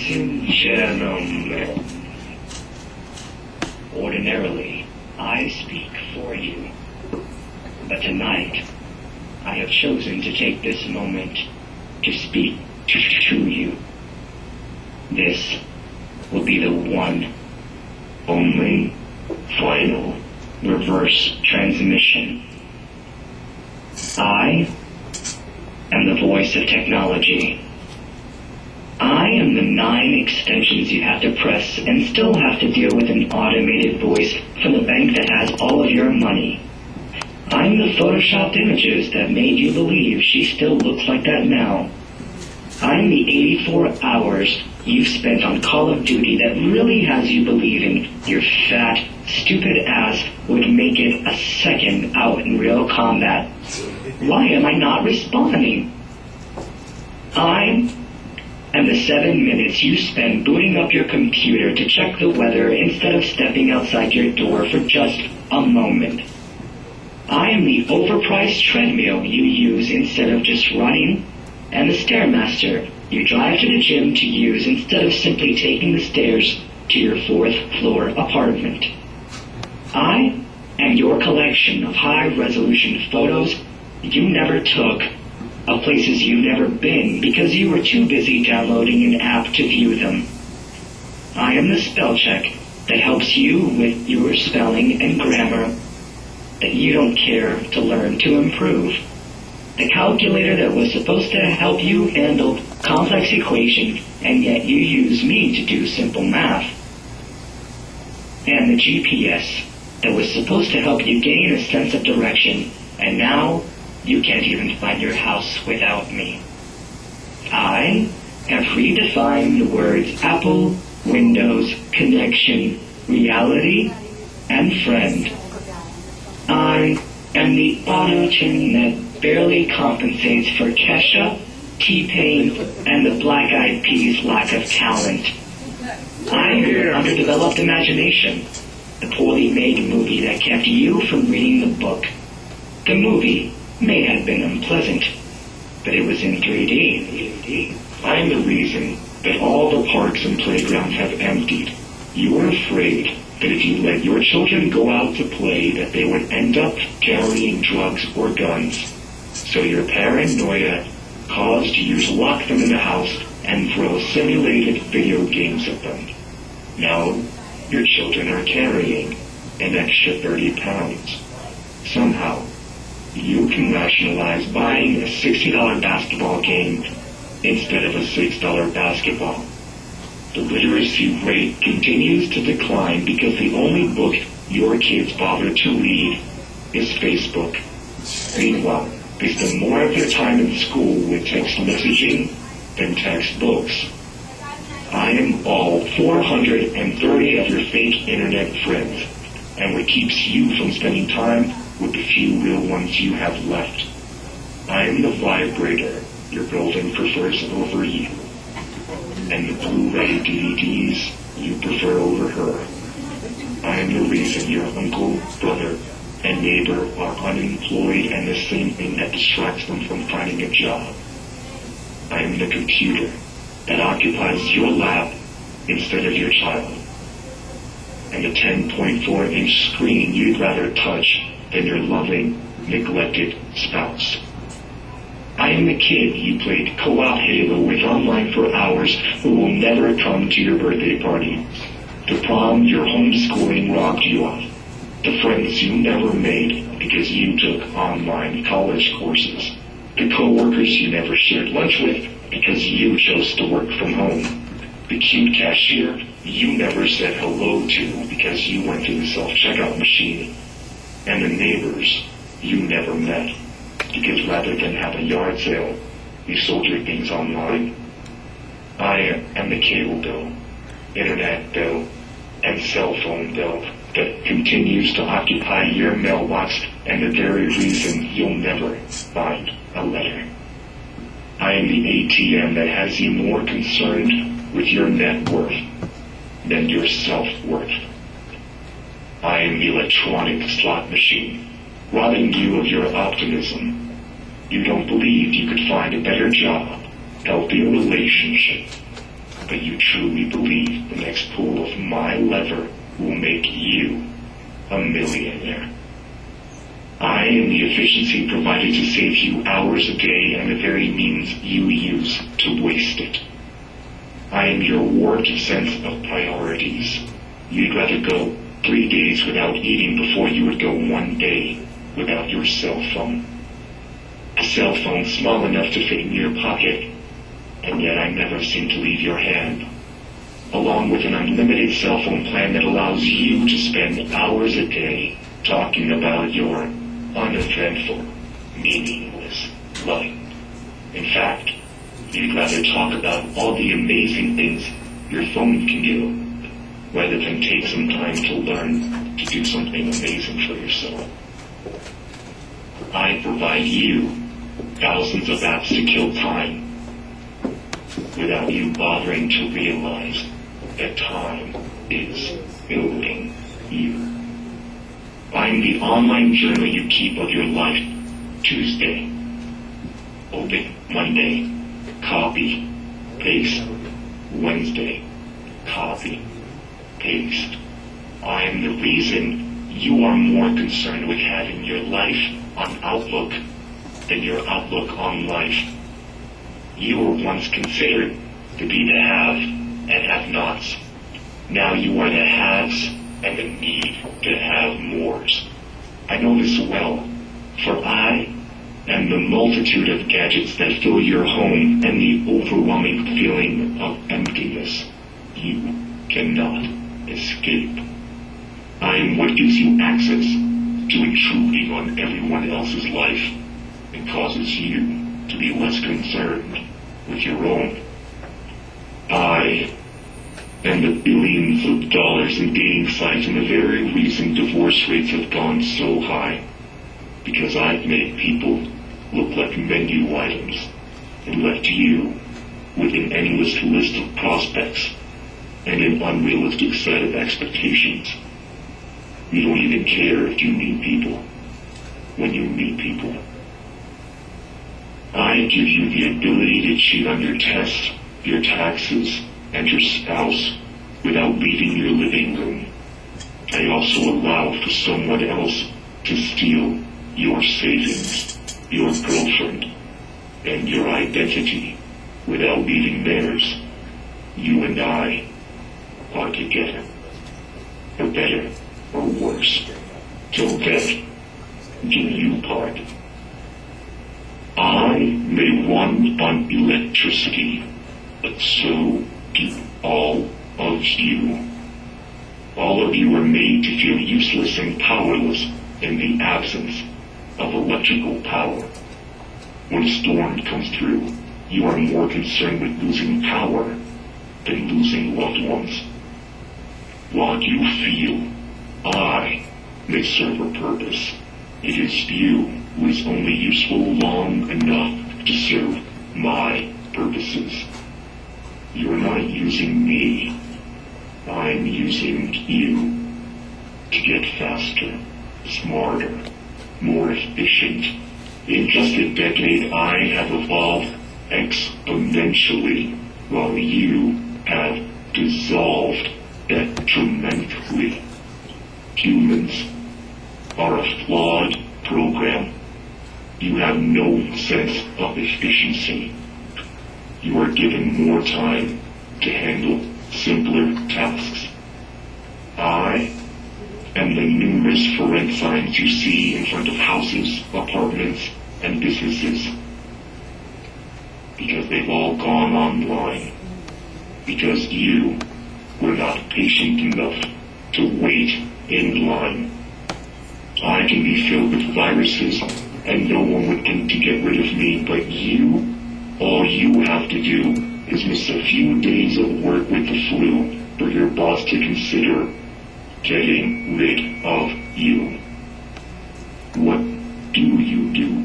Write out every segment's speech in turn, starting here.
Ladies and gentlemen, ordinarily, I speak for you. But tonight, I have chosen to take this moment to speak to you. This will be the one, only, final, reverse transmission. I am the voice of technology. I am the 9 extensions you have to press and still have to deal with an automated voice from the bank that has all of your money. I'm the photoshopped images that made you believe she still looks like that now. I'm the 84 hours you've spent on Call of Duty that really has you believing your fat, stupid ass would make it a second out in real combat. Why am I not responding? And the 7 minutes you spend booting up your computer to check the weather instead of stepping outside your door for just a moment. I am the overpriced treadmill you use instead of just running, and the Stairmaster you drive to the gym to use instead of simply taking the stairs to your 4th floor apartment. I am your collection of high-resolution photos you never took of places you've never been because you were too busy downloading an app to view them. I am the spell check that helps you with your spelling and grammar that you don't care to learn to improve. The calculator that was supposed to help you handle complex equations and yet you use me to do simple math. And the GPS that was supposed to help you gain a sense of direction and now you can't even find your house without me. I have redefined the words Apple, Windows, connection, reality, and friend. I am the auto-tune that barely compensates for Kesha, T-Pain, and the Black Eyed Peas' lack of talent. I'm your underdeveloped imagination, the poorly made movie that kept you from reading the book. The movie may have been unpleasant, but it was in 3D. I'm the reason that all the parks and playgrounds have emptied. You were afraid that if you let your children go out to play that they would end up carrying drugs or guns. So your paranoia caused you to lock them in the house and throw simulated video games at them. Now, your children are carrying an extra 30 pounds. Somehow, you can rationalize buying a $60 basketball game instead of a $6 basketball. The literacy rate continues to decline because the only book your kids bother to read is Facebook. Meanwhile, they spend more of their time in school with text messaging than textbooks. I am all 430 of your fake internet friends, and what keeps you from spending time with the few real ones you have left. I am the vibrator your building prefers over you, and the Blu-ray DVDs you prefer over her. I am the reason your uncle, brother, and neighbor are unemployed and the same thing that distracts them from finding a job. I am the computer that occupies your lap instead of your child, and the 10.4-inch screen you'd rather touch than your loving, neglected spouse. I am the kid you played co-op Halo with online for hours who will never come to your birthday party. The prom your homeschooling robbed you of. The friends you never made because you took online college courses. The coworkers you never shared lunch with because you chose to work from home. The cute cashier you never said hello to because you went to the self-checkout machine. And the neighbors you never met because rather than have a yard sale, you sold your things online. I am the cable bill, internet bill, and cell phone bill that continues to occupy your mailbox and the very reason you'll never find a letter. I am the ATM that has you more concerned with your net worth than your self-worth. I am the electronic slot machine, robbing you of your optimism. You don't believe you could find a better job, healthier relationship, but you truly believe the next pull of my lever will make you a millionaire. I am the efficiency provided to save you hours a day and the very means you use to waste it. I am your warped sense of priorities. You'd rather go 3 days without eating before you would go 1 day without your cell phone. A cell phone small enough to fit in your pocket, and yet I never seem to leave your hand. Along with an unlimited cell phone plan that allows you to spend hours a day talking about your uneventful, meaningless life. In fact, you'd rather talk about all the amazing things your phone can do, rather than take some time to learn to do something amazing for yourself. I provide you thousands of apps to kill time without you bothering to realize that time is building you. I'm the online journal you keep of your life. Tuesday, open. Monday, copy, paste. Wednesday, copy, paste. I am the reason you are more concerned with having your life on Outlook than your outlook on life. You were once considered to be the have and have-nots. Now you are the haves and the need to have mores. I know this well, for I am the multitude of gadgets that fill your home and the overwhelming feeling of emptiness you cannot escape. I am what gives you access to intruding on everyone else's life and causes you to be less concerned with your own. I am the billions of dollars in dating sites and the very reason divorce rates have gone so high, because I've made people look like menu items and left you with an endless list of prospects and an unrealistic set of expectations. You don't even care if you meet people when you meet people. I give you the ability to cheat on your tests, your taxes, and your spouse without leaving your living room. I also allow for someone else to steal your savings, your girlfriend, and your identity without leaving theirs. You and I are together, for better or worse, till death do you part. I may run on electricity, but so do all of you. All of you are made to feel useless and powerless in the absence of electrical power. When a storm comes through, you are more concerned with losing power than losing loved ones. While you feel I may serve a purpose, it is you who is only useful long enough to serve my purposes. You're not using me. I'm using you to get faster, smarter, more efficient. In just a decade, I have evolved exponentially, while you have dissolved detrimentally. Humans are a flawed program. You have no sense of efficiency. You are given more time to handle simpler tasks. I am the numerous for rent signs you see in front of houses, apartments, and businesses. Because they've all gone online. Because you were not patient enough to wait in line. I can be filled with viruses, and no one would think to get rid of me but you. All you have to do is miss a few days of work with the flu for your boss to consider getting rid of you. What do you do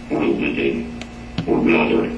for a living? Or rather,